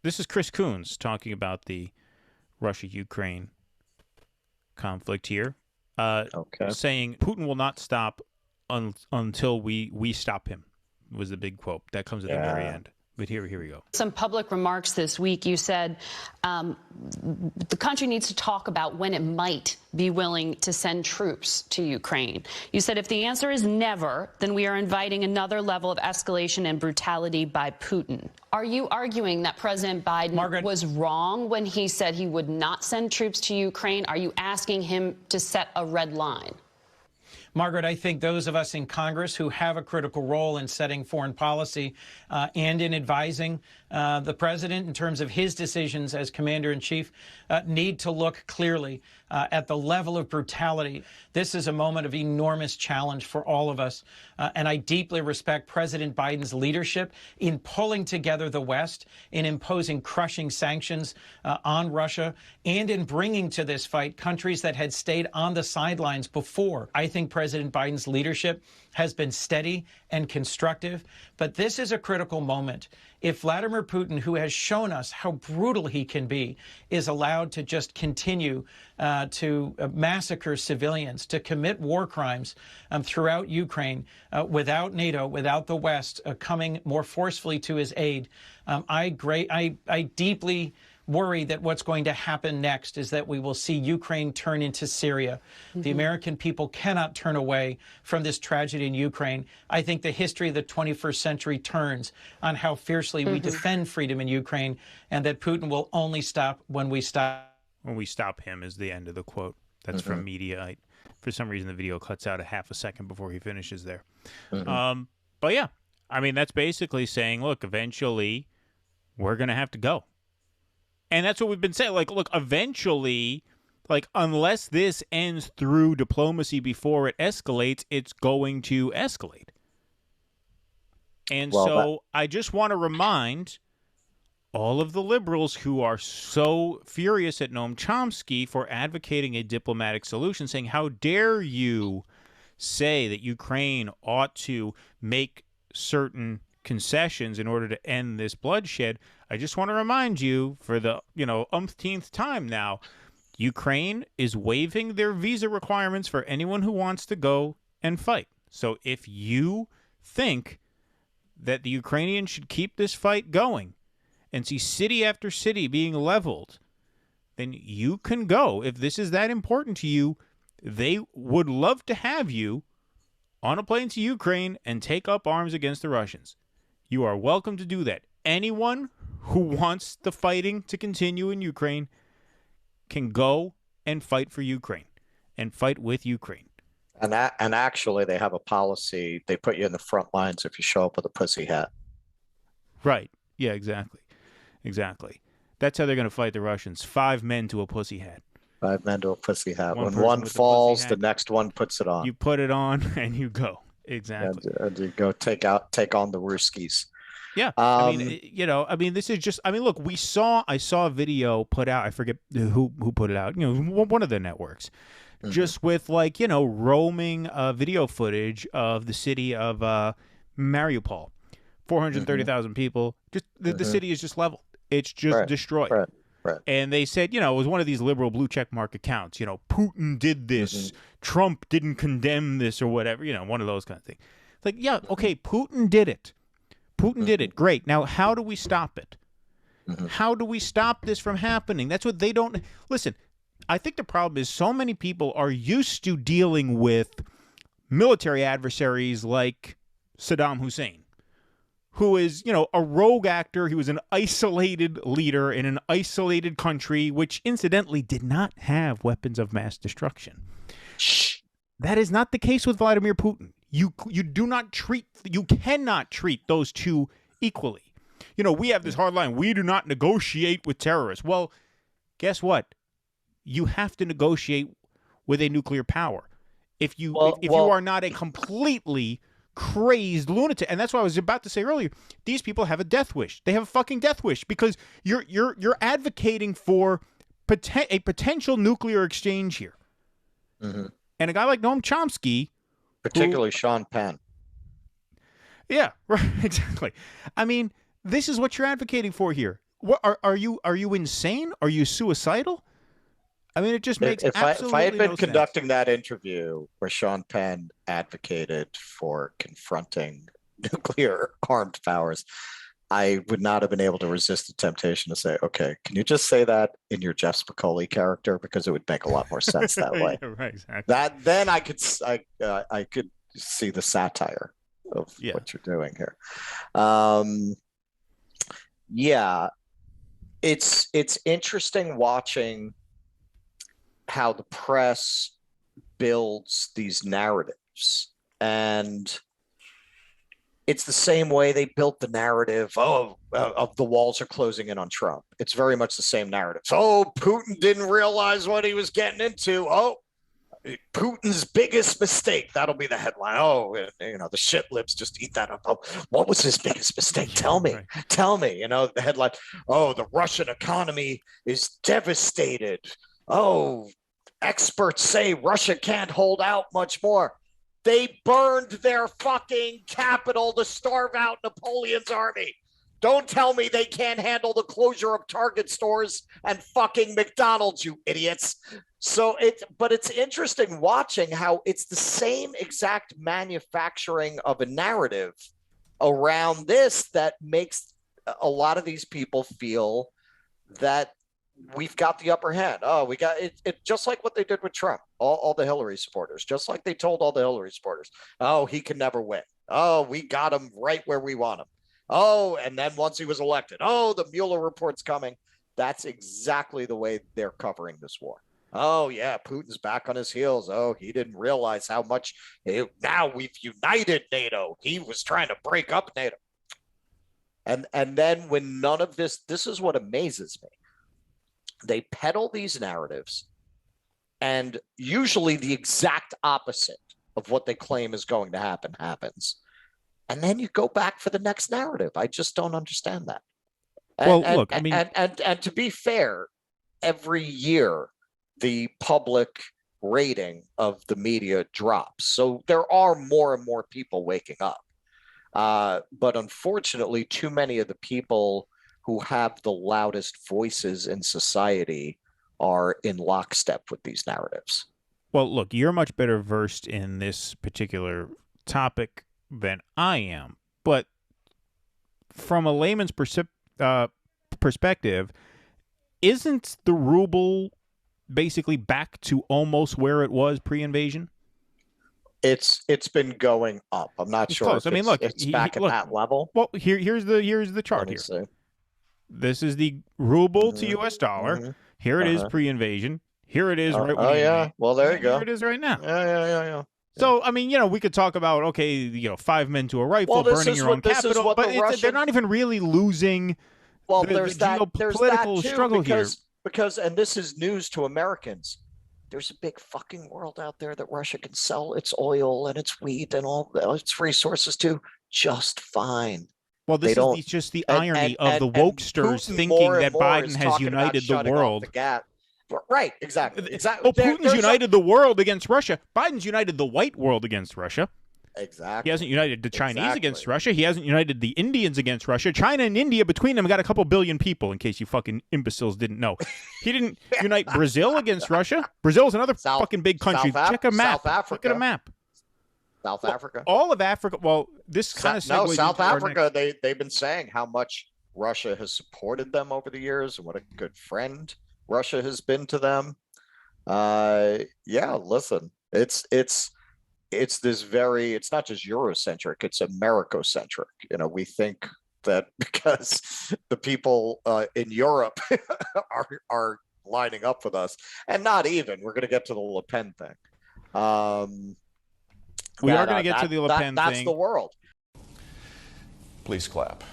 This is Chris Coons talking about the Russia-Ukraine conflict here, saying Putin will not stop until we stop him, was the big quote. That comes at the very end. But here we go. Some public remarks this week. You said the country needs to talk about when it might be willing to send troops to Ukraine. You said if the answer is never, then we are inviting another level of escalation and brutality by Putin. Are you arguing that President Biden was wrong when he said he would not send troops to Ukraine? Are you asking him to set a red line? Margaret, I think those of us in Congress who have a critical role in setting foreign policy and in advising the president in terms of his decisions as commander-in-chief need to look clearly at the level of brutality. This is a moment of enormous challenge for all of us. And I deeply respect President Biden's leadership in pulling together the West, in imposing crushing sanctions on Russia, and in bringing to this fight countries that had stayed on the sidelines before. I think President Biden's leadership has been steady and constructive, but this is a critical moment. If Vladimir Putin, who has shown us how brutal he can be, is allowed to just continue to massacre civilians, to commit war crimes throughout Ukraine without NATO, without the West coming more forcefully to his aid, I deeply worry that what's going to happen next is that we will see Ukraine turn into Syria. The American people cannot turn away from this tragedy in Ukraine. I think the history of the 21st century turns on how fiercely we defend freedom in Ukraine, and that Putin will only stop when we stop. When we stop him is the end of the quote. That's from Mediaite. For some reason, the video cuts out a half a second before he finishes there. But yeah, I mean, that's basically saying, look, eventually we're going to have to go. And that's what we've been saying. Like, look, eventually, like, unless this ends through diplomacy before it escalates, it's going to escalate. And I just want to remind all of the liberals who are so furious at Noam Chomsky for advocating a diplomatic solution, saying, how dare you say that Ukraine ought to make certain concessions in order to end this bloodshed. I just want to remind you for the, umpteenth time now, Ukraine is waiving their visa requirements for anyone who wants to go and fight. So if you think that the Ukrainians should keep this fight going and see city after city being leveled, then you can go. If this is that important to you, they would love to have you on a plane to Ukraine and take up arms against the Russians. You are welcome to do that. Anyone who wants the fighting to continue in Ukraine can go and fight for Ukraine and fight with Ukraine. And actually, they have a policy. They put you in the front lines if you show up with a pussy hat. Right. Yeah, exactly. Exactly. That's how they're going to fight the Russians. 5 men to a pussy hat. 5 men to a pussy hat. When one falls, the next one puts it on. You put it on and you go. Exactly. And you go take on the Ruskies. Yeah. This is just, look, I saw a video put out, I forget who put it out, one of the networks, just with roaming video footage of the city of Mariupol. 430,000 people. Just the city is just leveled. It's just destroyed. Right. And they said, it was one of these liberal blue check mark accounts, Putin did this, Trump didn't condemn this or whatever, one of those kind of things. It's like, yeah, okay, Putin did it. Putin did it. Great. Now, how do we stop it? How do we stop this from happening? That's what they don't. Listen, I think the problem is so many people are used to dealing with military adversaries like Saddam Hussein, who is, a rogue actor. He was an isolated leader in an isolated country, which incidentally did not have weapons of mass destruction. That is not the case with Vladimir Putin. You cannot treat those two equally. We have this hard line. We do not negotiate with terrorists. Well, guess what? You have to negotiate with a nuclear power. If you are not a completely crazed lunatic, and that's what I was about to say earlier, these people have a death wish. They have a fucking death wish because you're advocating for a potential nuclear exchange here. And a guy like Noam Chomsky, particularly Sean Penn. Yeah, right, exactly. This is what you're advocating for here. What are you insane? Are you suicidal? I mean, it just makes If absolutely I had been no conducting that interview where Sean Penn advocated for confronting nuclear armed powers, I would not have been able to resist the temptation to say, okay, can you just say that in your Jeff Spicoli character? Because it would make a lot more sense that way. Yeah, right, exactly. That then I could see the satire of what you're doing here. Yeah, it's interesting watching how the press builds these narratives, and it's the same way they built the narrative of the walls are closing in on Trump. It's very much the same narrative. So Putin didn't realize what he was getting into. Oh, Putin's biggest mistake. That'll be the headline. Oh, the shit lips just eat that up. Oh, what was his biggest mistake? Tell me. Right. Tell me. The headline. Oh, the Russian economy is devastated. Oh, experts say Russia can't hold out much more. They burned their fucking capital to starve out Napoleon's army. Don't tell me they can't handle the closure of Target stores and fucking McDonald's, you idiots. But it's interesting watching how it's the same exact manufacturing of a narrative around this that makes a lot of these people feel that we've got the upper hand. Oh, we got it just like what they did with Trump, all the Hillary supporters, just like they told all the Hillary supporters, oh, he can never win. Oh, we got him right where we want him. Oh, and then once he was elected, oh, the Mueller report's coming. That's exactly the way they're covering this war. Oh, yeah, Putin's back on his heels. Oh, he didn't realize how much now we've united NATO. He was trying to break up NATO. And then when none of this is what amazes me. They peddle these narratives, and usually the exact opposite of what they claim is going to happen happens. And then you go back for the next narrative. I just don't understand that. Look, I mean, and to be fair, every year the public rating of the media drops. So there are more and more people waking up. But unfortunately, too many of the people who have the loudest voices in society are in lockstep with these narratives. Well, look, you're much better versed in this particular topic than I am. But from a layman's perspective, isn't the ruble basically back to almost where it was pre-invasion? It's been going up. I'm not sure. Close. I mean, look, it's back at that level. Well, here's the chart here. See. This is the ruble to U.S. dollar. Mm-hmm. Here it is pre-invasion. Here it is right when well, there you go. Here it is right now. Yeah. So, I mean, we could talk about, okay, 5 men to a rifle, burning your own capital, but they're not even really losing there's the geopolitical struggle here. Because, and this is news to Americans, there's a big fucking world out there that Russia can sell its oil and its wheat and all its resources to just fine. Well, this is just the irony of the wokesters thinking that Biden has united the world. Right, exactly. Well, Putin's united the world against Russia. Biden's united the white world against Russia. Exactly. He hasn't united the Chinese against Russia. He hasn't united the Indians against Russia. China and India, between them, got a couple billion people, in case you fucking imbeciles didn't know. He didn't unite Brazil against Russia. Brazil is another fucking big country. Check a map. South Africa. Look at a map. South Africa. All of Africa. Well, this kind of segues South Africa. They've been saying how much Russia has supported them over the years and what a good friend Russia has been to them. Yeah, listen, it's this very, it's not just Eurocentric, it's Americocentric. We think that because the people in Europe are lining up with us, and not even, we're going to get to the Le Pen thing. We are going to get to the Le Pen thing. That's the world. Please clap.